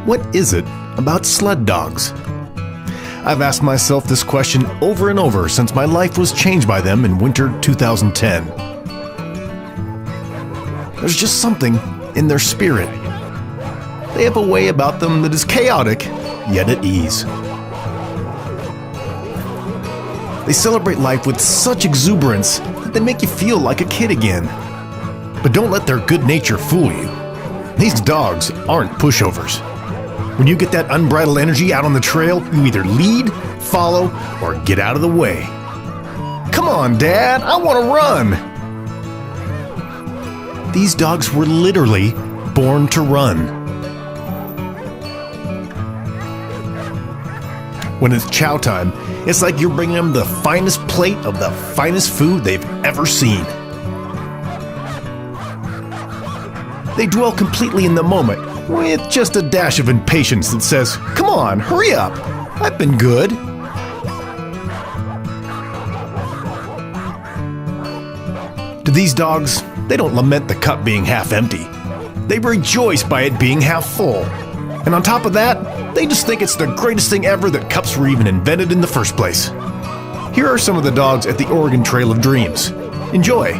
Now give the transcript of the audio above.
What is it about sled dogs? I've asked myself this question over and over since my life was changed by them in winter 2010. There's just something in their spirit. They have a way about them that is chaotic, yet at ease. They celebrate life with such exuberance that they make you feel like a kid again. But don't let their good nature fool you. These dogs aren't pushovers. When you get that unbridled energy out on the trail, you either lead, follow, or get out of the way. Come on, Dad, I want to run. These dogs were literally born to run. When it's chow time, it's like you're bringing them the finest plate of the finest food they've ever seen. They dwell completely in the moment, with just a dash of impatience that says, "Come on, hurry up, I've been good." To these dogs, they don't lament the cup being half empty. They rejoice by it being half full. And on top of that, they just think it's the greatest thing ever that cups were even invented in the first place. Here are some of the dogs at the Oregon Trail of Dreams. Enjoy!